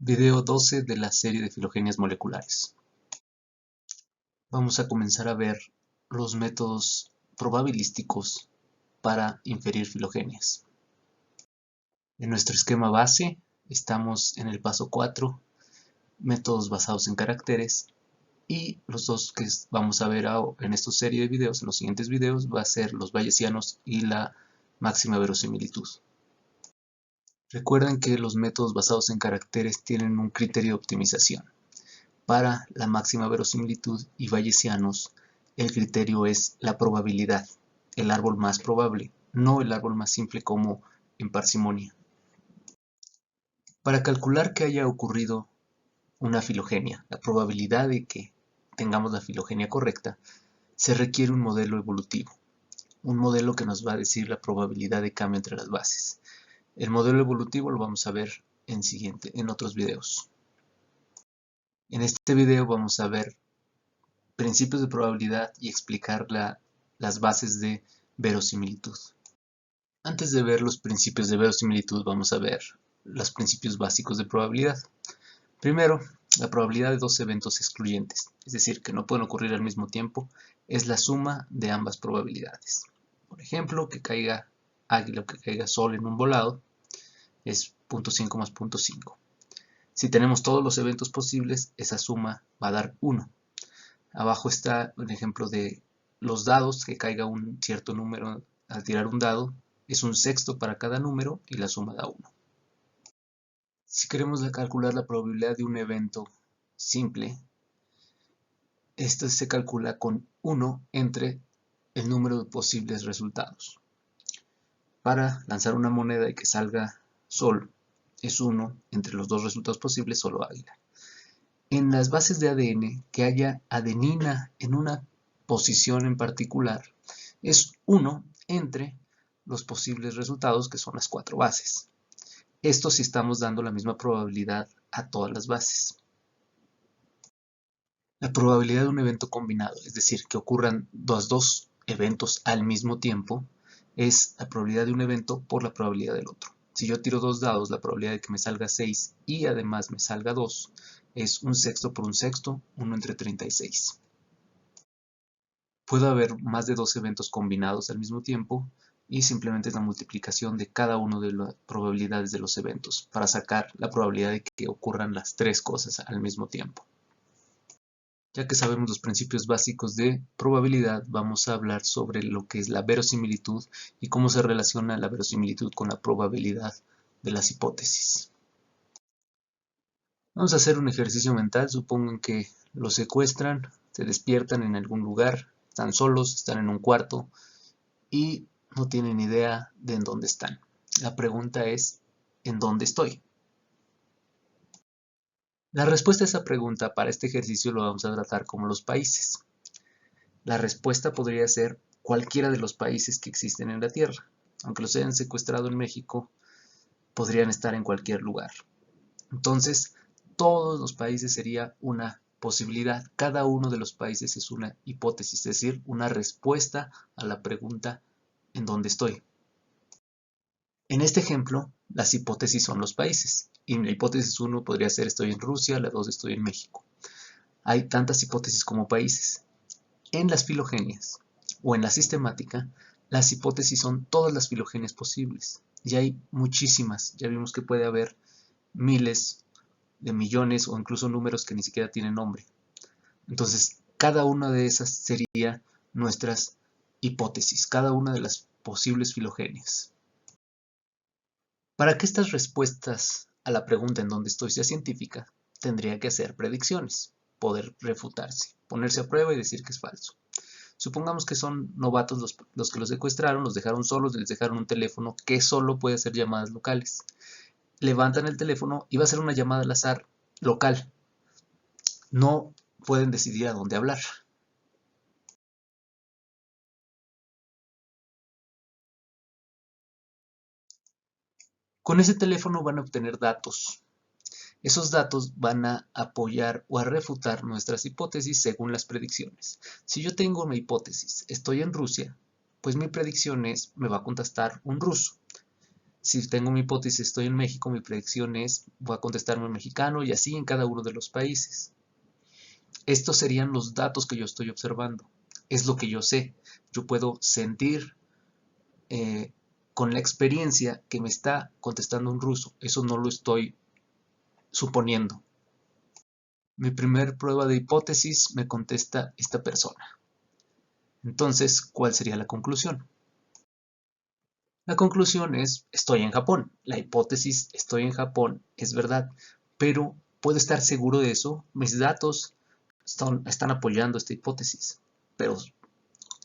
Video 12 de la serie de filogenias moleculares. Vamos a comenzar a ver los métodos probabilísticos para inferir filogenias. En nuestro esquema base estamos en el paso 4, métodos basados en caracteres, y los dos que vamos a ver en esta serie de videos, en los siguientes videos, va a ser los bayesianos y la máxima verosimilitud. Recuerden que los métodos basados en caracteres tienen un criterio de optimización. Para la máxima verosimilitud y bayesianos, el criterio es la probabilidad, el árbol más probable, no el árbol más simple como en parsimonia. Para calcular que haya ocurrido una filogenia, la probabilidad de que tengamos la filogenia correcta, se requiere un modelo evolutivo, un modelo que nos va a decir la probabilidad de cambio entre las bases. El modelo evolutivo lo vamos a ver en otros videos. En este video vamos a ver principios de probabilidad y explicar las bases de verosimilitud. Antes de ver los principios de verosimilitud, vamos a ver los principios básicos de probabilidad. Primero, la probabilidad de dos eventos excluyentes, es decir, que no pueden ocurrir al mismo tiempo, es la suma de ambas probabilidades. Por ejemplo, que caiga águila o que caiga sol en un volado es 0.5 más 0.5. Si tenemos todos los eventos posibles, esa suma va a dar 1. Abajo está un ejemplo de los dados, que caiga un cierto número al tirar un dado, es un sexto para cada número y la suma da 1. Si queremos calcular la probabilidad de un evento simple, esto se calcula con 1 entre el número de posibles resultados. Para lanzar una moneda y que salga sol, es 1 entre los dos resultados posibles, solo águila. En las bases de ADN, que haya adenina en una posición en particular, es 1 entre los posibles resultados, que son las 4 bases. Esto si estamos dando la misma probabilidad a todas las bases. La probabilidad de un evento combinado, es decir, que ocurran los dos eventos al mismo tiempo, es la probabilidad de un evento por la probabilidad del otro. Si yo tiro dos dados, la probabilidad de que me salga 6 y además me salga 2 es un sexto por un sexto, 1 entre 36. Puede haber más de dos eventos combinados al mismo tiempo y simplemente es la multiplicación de cada una de las probabilidades de los eventos para sacar la probabilidad de que ocurran las tres cosas al mismo tiempo. Ya que sabemos los principios básicos de probabilidad, vamos a hablar sobre lo que es la verosimilitud y cómo se relaciona la verosimilitud con la probabilidad de las hipótesis. Vamos a hacer un ejercicio mental. Supongan que los secuestran, se despiertan en algún lugar, están solos, están en un cuarto y no tienen idea de en dónde están. La pregunta es, ¿en dónde estoy? La respuesta a esa pregunta para este ejercicio lo vamos a tratar como los países. La respuesta podría ser cualquiera de los países que existen en la Tierra. Aunque los hayan secuestrado en México, podrían estar en cualquier lugar. Entonces, todos los países sería una posibilidad. Cada uno de los países es una hipótesis, es decir, una respuesta a la pregunta ¿en dónde estoy? En este ejemplo, las hipótesis son los países. Y la hipótesis 1 podría ser estoy en Rusia, la 2 estoy en México. Hay tantas hipótesis como países. En las filogenias o en la sistemática, las hipótesis son todas las filogenias posibles. Y hay muchísimas. Ya vimos que puede haber miles de millones o incluso números que ni siquiera tienen nombre. Entonces, cada una de esas sería nuestras hipótesis, cada una de las posibles filogenias. Para que estas respuestas a la pregunta en dónde estoy sea científica, tendría que hacer predicciones, poder refutarse, ponerse a prueba y decir que es falso. Supongamos que son novatos los que los secuestraron, los dejaron solos, les dejaron un teléfono que solo puede hacer llamadas locales. Levantan el teléfono y va a ser una llamada al azar local. No pueden decidir a dónde hablar. Con ese teléfono van a obtener datos. Esos datos van a apoyar o a refutar nuestras hipótesis según las predicciones. Si yo tengo una hipótesis, estoy en Rusia, pues mi predicción es, me va a contestar un ruso. Si tengo mi hipótesis estoy en México, mi predicción es voy a contestarme en mexicano y así en cada uno de los países. Estos serían los datos que yo estoy observando. Es lo que yo sé. Yo puedo sentir con la experiencia que me está contestando un ruso. Eso no lo estoy suponiendo. Mi primer prueba de hipótesis me contesta esta persona. Entonces, ¿cuál sería la conclusión? La conclusión es, estoy en Japón. La hipótesis, estoy en Japón, es verdad. Pero, ¿puedo estar seguro de eso? Mis datos están apoyando esta hipótesis. Pero,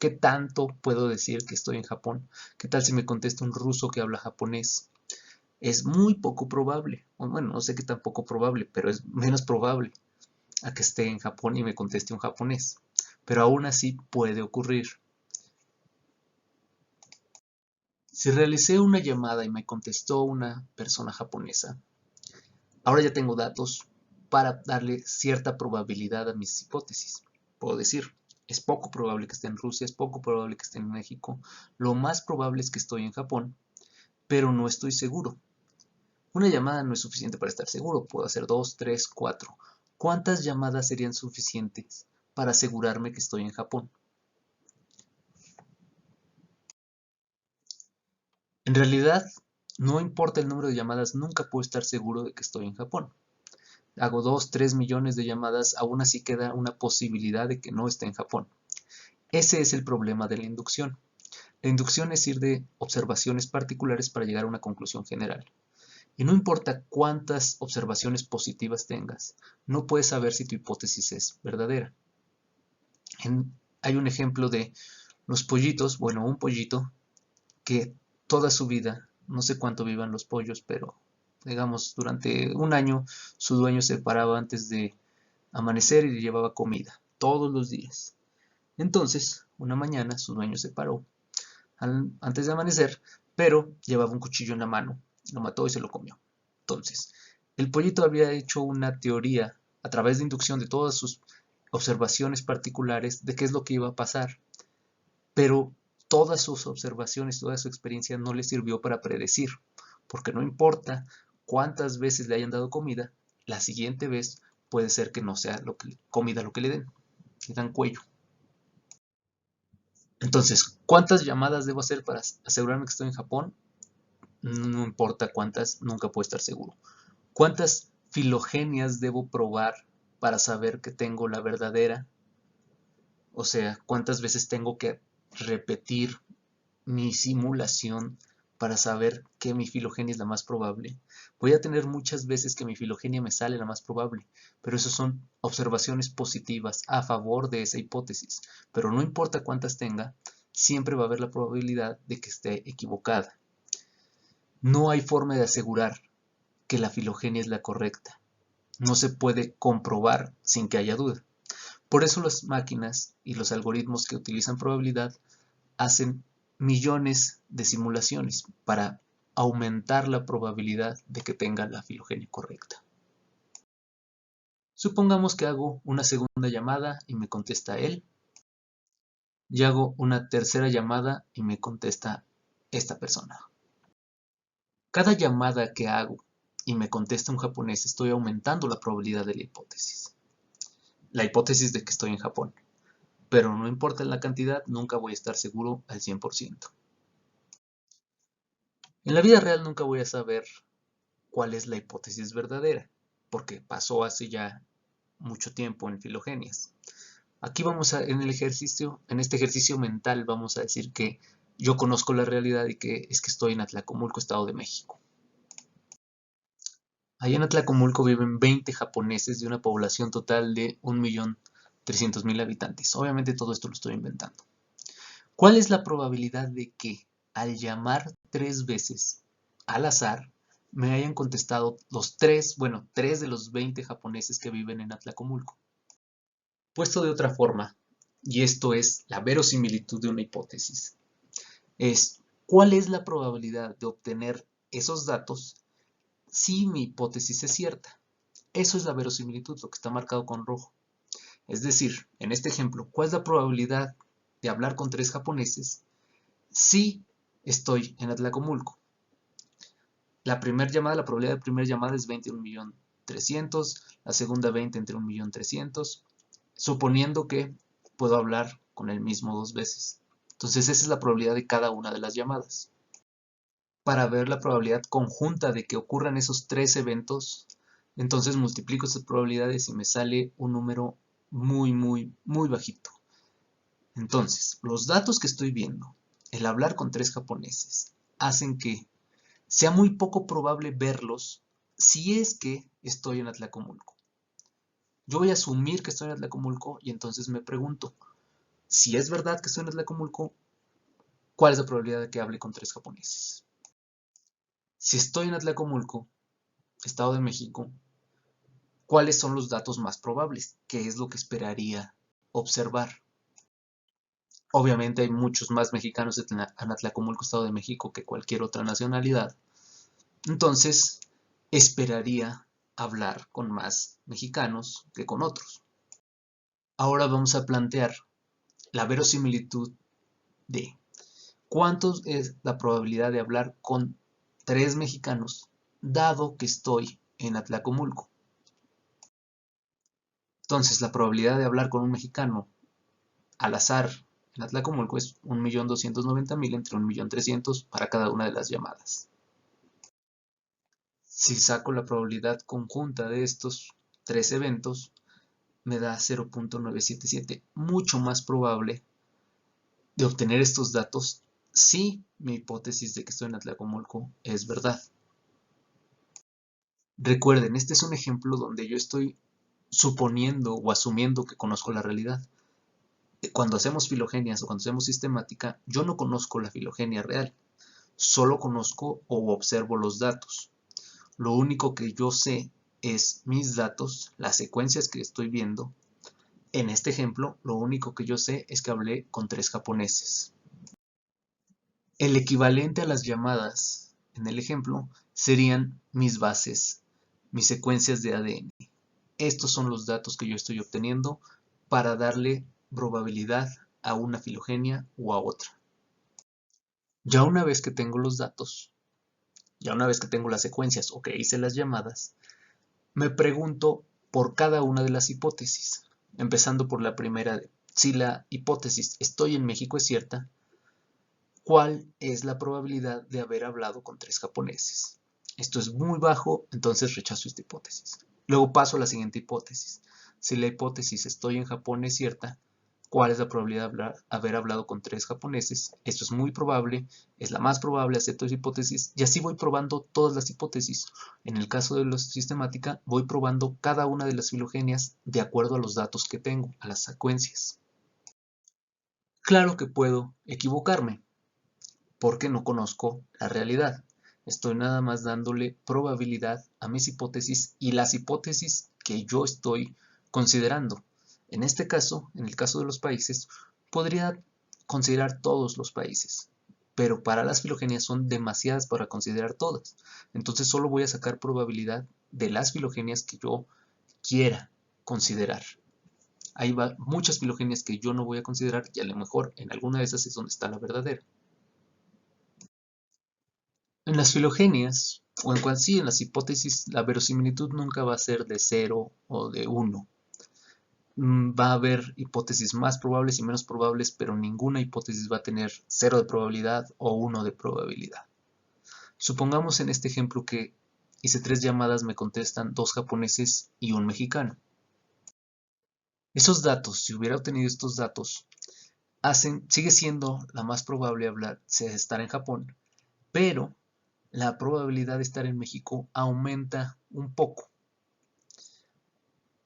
¿qué tanto puedo decir que estoy en Japón? ¿Qué tal si me contesta un ruso que habla japonés? Es muy poco probable. Bueno, no sé qué tan poco probable, pero es menos probable a que esté en Japón y me conteste un japonés. Pero aún así puede ocurrir. Si realicé una llamada y me contestó una persona japonesa, ahora ya tengo datos para darle cierta probabilidad a mis hipótesis. Puedo decir, es poco probable que esté en Rusia, es poco probable que esté en México, lo más probable es que estoy en Japón, pero no estoy seguro. Una llamada no es suficiente para estar seguro, puedo hacer 2, 3, 4. ¿Cuántas llamadas serían suficientes para asegurarme que estoy en Japón? En realidad, no importa el número de llamadas, nunca puedo estar seguro de que estoy en Japón. Hago 2, 3 millones de llamadas, aún así queda una posibilidad de que no esté en Japón. Ese es el problema de la inducción. La inducción es ir de observaciones particulares para llegar a una conclusión general. Y no importa cuántas observaciones positivas tengas, no puedes saber si tu hipótesis es verdadera. Hay un ejemplo de los pollitos, bueno, un pollito que toda su vida, no sé cuánto vivan los pollos, pero digamos durante un año su dueño se paraba antes de amanecer y le llevaba comida, todos los días. Entonces, una mañana su dueño se paró antes de amanecer, pero llevaba un cuchillo en la mano, lo mató y se lo comió. Entonces, el pollito había hecho una teoría a través de inducción de todas sus observaciones particulares de qué es lo que iba a pasar, pero todas sus observaciones, toda su experiencia no le sirvió para predecir, porque no importa cuántas veces le hayan dado comida, la siguiente vez puede ser que no sea comida lo que le dan cuello. Entonces, ¿cuántas llamadas debo hacer para asegurarme que estoy en Japón? No importa cuántas, nunca puedo estar seguro. ¿Cuántas filogenias debo probar para saber que tengo la verdadera? O sea, ¿cuántas veces tengo que repetir mi simulación para saber que mi filogenia es la más probable? Voy a tener muchas veces que mi filogenia me sale la más probable, pero eso son observaciones positivas a favor de esa hipótesis. Pero no importa cuántas tenga, siempre va a haber la probabilidad de que esté equivocada. No hay forma de asegurar que la filogenia es la correcta. No se puede comprobar sin que haya duda. Por eso las máquinas y los algoritmos que utilizan probabilidad hacen millones de simulaciones para aumentar la probabilidad de que tenga la filogenia correcta. Supongamos que hago una segunda llamada y me contesta él, y hago una tercera llamada y me contesta esta persona. Cada llamada que hago y me contesta un japonés, estoy aumentando la probabilidad de la hipótesis. La hipótesis de que estoy en Japón. Pero no importa la cantidad, nunca voy a estar seguro al 100%. En la vida real nunca voy a saber cuál es la hipótesis verdadera, porque pasó hace ya mucho tiempo en filogenias. Aquí en este ejercicio mental vamos a decir que yo conozco la realidad y que es que estoy en Atlacomulco, Estado de México. Allá en Atlacomulco viven 20 japoneses de una población total de 1.300.000 habitantes. Obviamente todo esto lo estoy inventando. ¿Cuál es la probabilidad de que al llamar 3 veces al azar me hayan contestado tres de los 20 japoneses que viven en Atlacomulco? Puesto de otra forma, y esto es la verosimilitud de una hipótesis, es ¿cuál es la probabilidad de obtener esos datos si mi hipótesis es cierta? Eso es la verosimilitud, lo que está marcado con rojo. Es decir, en este ejemplo, ¿cuál es la probabilidad de hablar con 3 japoneses si estoy en Atlacomulco? la primera llamada, la probabilidad de primera llamada es 20 en 1.300.000, la segunda 20 entre 1.300.000, suponiendo que puedo hablar con el mismo dos veces. Entonces esa es la probabilidad de cada una de las llamadas. Para ver la probabilidad conjunta de que ocurran esos tres eventos, entonces multiplico estas probabilidades y me sale un número muy bajito. Entonces, los datos que estoy viendo, el hablar con tres japoneses, hacen que sea muy poco probable verlos si es que estoy en Atlacomulco. Yo voy a asumir que estoy en Atlacomulco y entonces me pregunto, si es verdad que estoy en Atlacomulco, ¿cuál es la probabilidad de que hable con tres japoneses? Si estoy en Atlacomulco, Estado de México, ¿cuáles son los datos más probables? ¿Qué es lo que esperaría observar? Obviamente hay muchos más mexicanos en Atlacomulco, Estado de México, que cualquier otra nacionalidad. Entonces, esperaría hablar con más mexicanos que con otros. Ahora vamos a plantear la verosimilitud de cuánto es la probabilidad de hablar con tres mexicanos, dado que estoy en Atlacomulco. Entonces, la probabilidad de hablar con un mexicano al azar en Atlacomulco es 1.290.000 entre 1.300.000 para cada una de las llamadas. Si saco la probabilidad conjunta de estos tres eventos, me da 0.977, mucho más probable de obtener estos datos si mi hipótesis de que estoy en Atlacomulco es verdad. Recuerden, este es un ejemplo donde yo estoy suponiendo o asumiendo que conozco la realidad. Cuando hacemos filogenias o cuando hacemos sistemática, yo no conozco la filogenia real, solo conozco o observo los datos. Lo único que yo sé es mis datos, las secuencias que estoy viendo. En este ejemplo, lo único que yo sé es que hablé con tres japoneses. El equivalente a las llamadas, en el ejemplo, serían mis bases, mis secuencias de ADN. Estos son los datos que yo estoy obteniendo para darle probabilidad a una filogenia o a otra. Ya una vez que tengo los datos, ya una vez que tengo las secuencias o que hice las llamadas, me pregunto por cada una de las hipótesis, empezando por la primera. Si la hipótesis estoy en México es cierta, ¿cuál es la probabilidad de haber hablado con tres japoneses? Esto es muy bajo, entonces rechazo esta hipótesis. Luego paso a la siguiente hipótesis. Si la hipótesis estoy en Japón es cierta, ¿cuál es la probabilidad de haber hablado con tres japoneses? Esto es muy probable, es la más probable, acepto esa hipótesis y así voy probando todas las hipótesis. En el caso de la sistemática, voy probando cada una de las filogenias de acuerdo a los datos que tengo, a las secuencias. Claro que puedo equivocarme, porque no conozco la realidad. Estoy nada más dándole probabilidad a mis hipótesis y las hipótesis que yo estoy considerando. En este caso, en el caso de los países, podría considerar todos los países, pero para las filogenias son demasiadas para considerar todas. Entonces solo voy a sacar probabilidad de las filogenias que yo quiera considerar. Hay muchas filogenias que yo no voy a considerar y a lo mejor en alguna de esas es donde está la verdadera. En las filogenias, o en las hipótesis, la verosimilitud nunca va a ser de 0 o de 1. Va a haber hipótesis más probables y menos probables, pero ninguna hipótesis va a tener 0 de probabilidad o 1 de probabilidad. Supongamos en este ejemplo que hice 3 llamadas, me contestan 2 japoneses y un mexicano. Esos datos, si hubiera obtenido estos datos, sigue siendo la más probable estar en Japón, pero la probabilidad de estar en México aumenta un poco.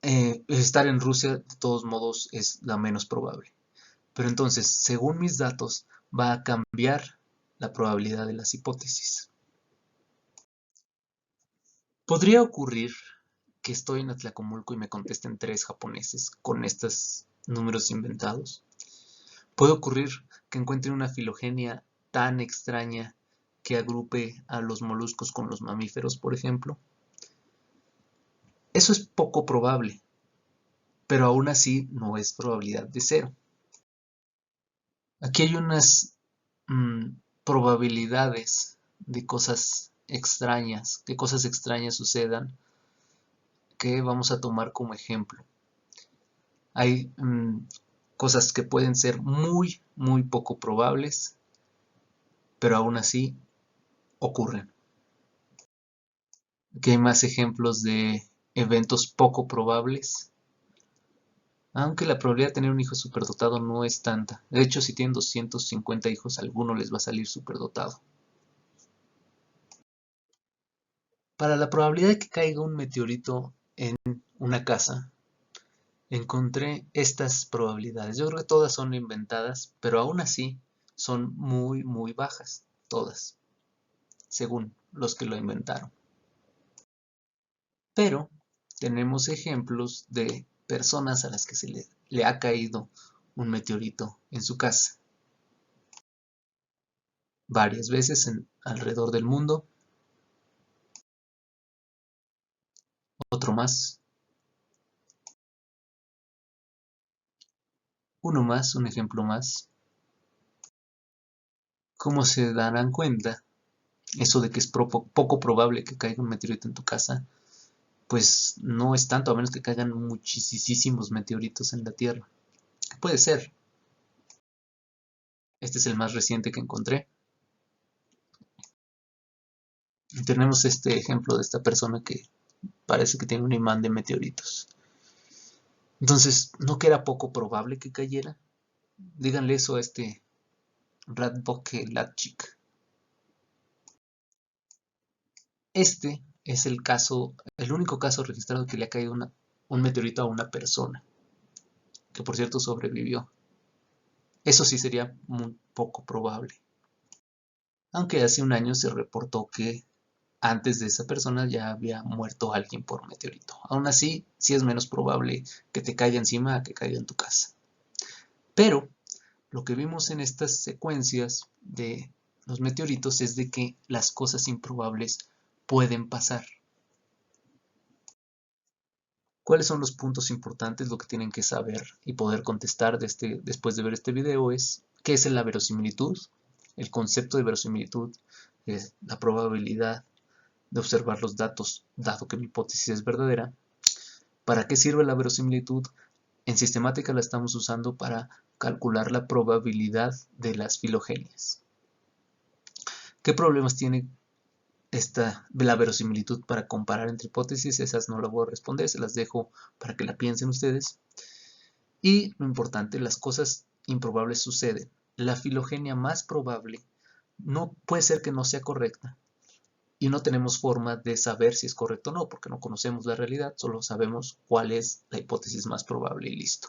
Estar en Rusia, de todos modos, es la menos probable. Pero entonces, según mis datos, va a cambiar la probabilidad de las hipótesis. Podría ocurrir que estoy en Atlacomulco y me contesten 3 japoneses con estos números inventados. Puede ocurrir que encuentre una filogenia tan extraña que agrupe a los moluscos con los mamíferos, por ejemplo. Eso es poco probable, pero aún así no es probabilidad de 0. Aquí hay unas probabilidades de cosas extrañas, qué cosas extrañas sucedan, que vamos a tomar como ejemplo. Hay cosas que pueden ser muy, muy poco probables, pero aún así ocurren. Aquí hay más ejemplos de eventos poco probables, aunque la probabilidad de tener un hijo superdotado no es tanta. De hecho, si tienen 250 hijos, a alguno les va a salir superdotado. Para la probabilidad de que caiga un meteorito en una casa, encontré estas probabilidades. Yo creo que todas son inventadas, pero aún así son muy, muy bajas, todas, según los que lo inventaron. Pero tenemos ejemplos de personas a las que se le ha caído un meteorito en su casa. Varias veces alrededor del mundo. Otro más. Uno más, un ejemplo más. Como se darán cuenta, eso de que es poco probable que caiga un meteorito en tu casa, pues no es tanto, a menos que caigan muchísimos meteoritos en la Tierra. Puede ser. Este es el más reciente que encontré. Y tenemos este ejemplo de esta persona que parece que tiene un imán de meteoritos. Entonces, ¿no que era poco probable que cayera? Díganle eso a este Radboke Latchik. Este es el único caso registrado que le ha caído un meteorito a una persona, que por cierto sobrevivió. Eso sí sería muy poco probable. Aunque hace un año se reportó que antes de esa persona ya había muerto alguien por meteorito. Aún así, sí es menos probable que te caiga encima a que caiga en tu casa. Pero lo que vimos en estas secuencias de los meteoritos es de que las cosas improbables pueden pasar. ¿Cuáles son los puntos importantes? Lo que tienen que saber y poder contestar después de ver este video es ¿qué es la verosimilitud? El concepto de verosimilitud es la probabilidad de observar los datos dado que mi hipótesis es verdadera. ¿Para qué sirve la verosimilitud? En sistemática la estamos usando para calcular la probabilidad de las filogenias. ¿Qué problemas tiene la verosimilitud para comparar entre hipótesis? Esas no las voy a responder, se las dejo para que la piensen ustedes. Y lo importante, las cosas improbables suceden. La filogenia más probable no puede ser que no sea correcta y no tenemos forma de saber si es correcto o no, porque no conocemos la realidad, solo sabemos cuál es la hipótesis más probable y listo.